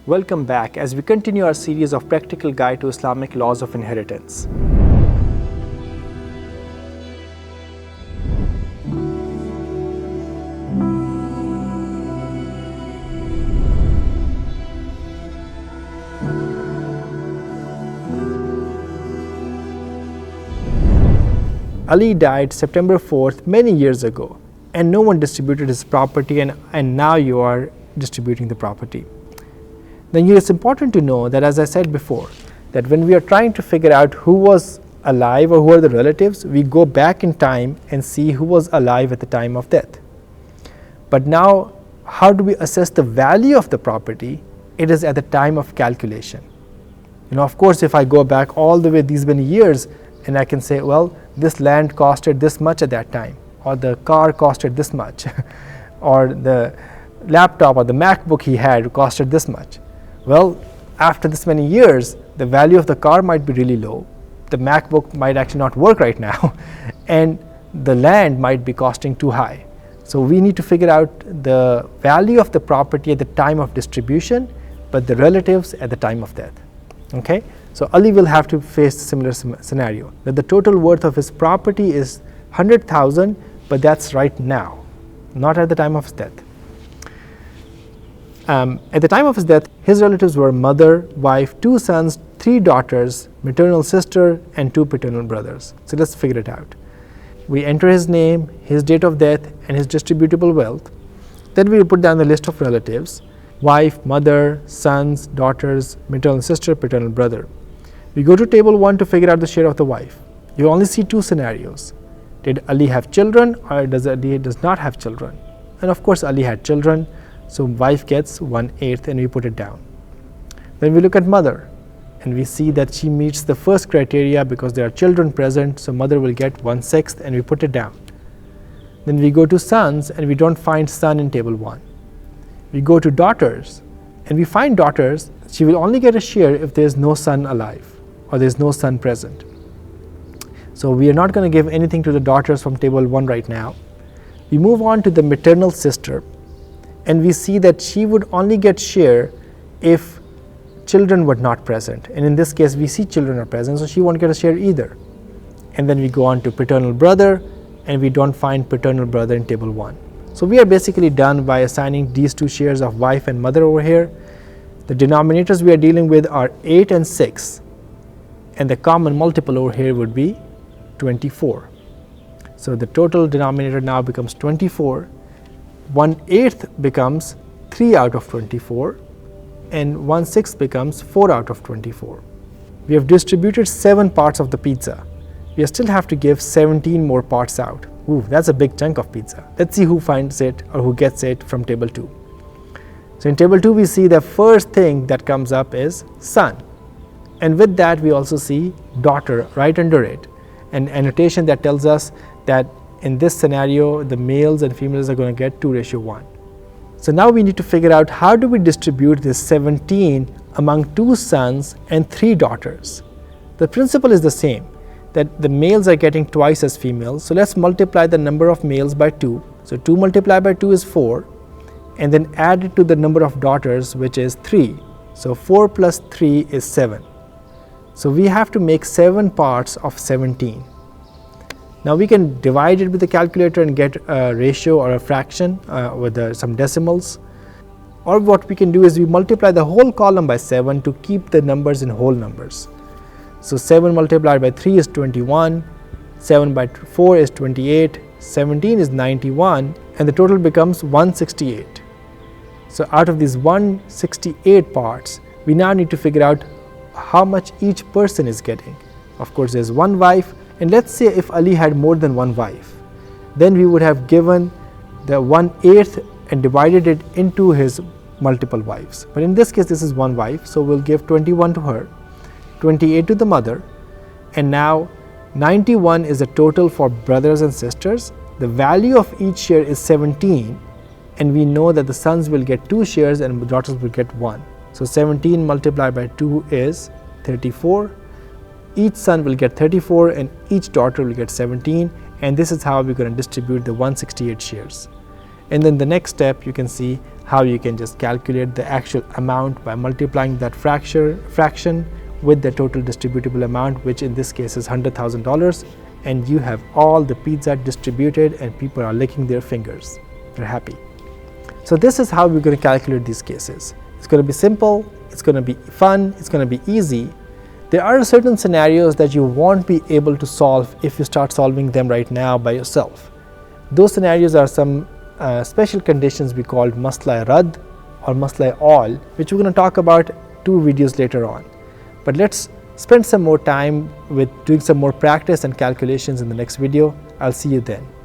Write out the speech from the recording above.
Welcome back as we continue our series of Practical Guide to Islamic Laws of Inheritance. Ali died September 4th many years ago, and no one distributed his property, and now you are distributing the property. Then it's important to know that, as I said before, that when we are trying to figure out who was alive or who are the relatives, we go back in time and see who was alive at the time of death. But now, how do we assess the value of the property? It is at the time of calculation. Of course, if I go back all the way these many years and I can say, well, this land costed this much at that time, or the car costed this much, or the laptop or the MacBook he had costed this much. Well, after this many years, the value of the car might be really low. The MacBook might actually not work right now, and the land might be costing too high. So we need to figure out the value of the property at the time of distribution, but the relatives at the time of death. Okay? So Ali will have to face a similar scenario, that the total worth of his property is 100,000, but that's right now, not at the time of his death. At the time of his death, his relatives were mother, wife, 2 sons, 3 daughters, maternal sister, and 2 paternal brothers. So let's figure it out. We enter his name, his date of death, and his distributable wealth. Then we will put down the list of relatives: wife, mother, sons, daughters, maternal sister, paternal brother. We go to table 1 to figure out the share of the wife. You only see 2 scenarios. Did Ali have children, or does Ali not have children? And of course Ali had children, so wife gets 1/8 and we put it down. Then we look at mother and we see that she meets the first criteria because there are children present, so mother will get 1/6 and we put it down. Then we go to sons and we don't find son in table 1. We go to daughters and we find daughters. She will only get a share if there is no son alive or there is no son present. So we are not going to give anything to the daughters from table 1 right now. We move on to the maternal sister, and we see that she would only get share if children were not present. And in this case, we see children are present, so she won't get a share either. And then we go on to paternal brother, and we don't find paternal brother in table 1. So we are basically done by assigning these 2 shares of wife and mother over here. The denominators we are dealing with are 8 and 6, and the common multiple over here would be 24. So the total denominator now becomes 24. 1/8 becomes 3 out of 24, and 1/6 becomes 4 out of 24. We have distributed 7 parts of the pizza. We still have to give 17 more parts out. Ooh, that's a big chunk of pizza. Let's see who finds it or who gets it from table 2. So in table 2 we see the first thing that comes up is son, and with that we also see daughter right under it, an annotation that tells us that in this scenario the males and females are going to get 2:1. So now we need to figure out how do we distribute this 17 among 2 sons and 3 daughters. The principle is the same, that the males are getting twice as females, so let's multiply the number of males by 2. So 2 multiplied by 2 is 4, and then add it to the number of daughters, which is 3. So 4 plus 3 is 7. So we have to make 7 parts of 17. Now we can divide it with the calculator and get a ratio or a fraction with some decimals. Or what we can do is we multiply the whole column by 7 to keep the numbers in whole numbers. So 7 multiplied by 3 is 21, 7 by 4 is 28, 17 is 91, and the total becomes 168. So out of these 168 parts, we now need to figure out how much each person is getting. Of course, there's 1 wife, and let's say if Ali had more than 1 wife, then we would have given the 1/8 and divided it into his multiple wives. But in this case, this is 1 wife, so we'll give 21 to her, 28 to the mother, and now 91 is the total for brothers and sisters. The value of each share is 17, and we know that the sons will get 2 shares and the daughters will get 1. So 17 multiplied by 2 is 34. Each son will get 34 and each daughter will get 17, and this is how we're going to distribute the 168 shares. And then the next step, you can see how you can just calculate the actual amount by multiplying that fraction with the total distributable amount, which in this case is $100,000, and you have all the pizza distributed and people are licking their fingers. They're happy. So this is how we're going to calculate these cases. It's going to be simple, it's going to be fun, it's going to be easy. There are certain scenarios that you won't be able to solve if you start solving them right now by yourself. Those scenarios are some special conditions we called masla rad or masla all, which we're going to talk about 2 videos later on. But let's spend some more time with doing some more practice and calculations in the next video. I'll see you then.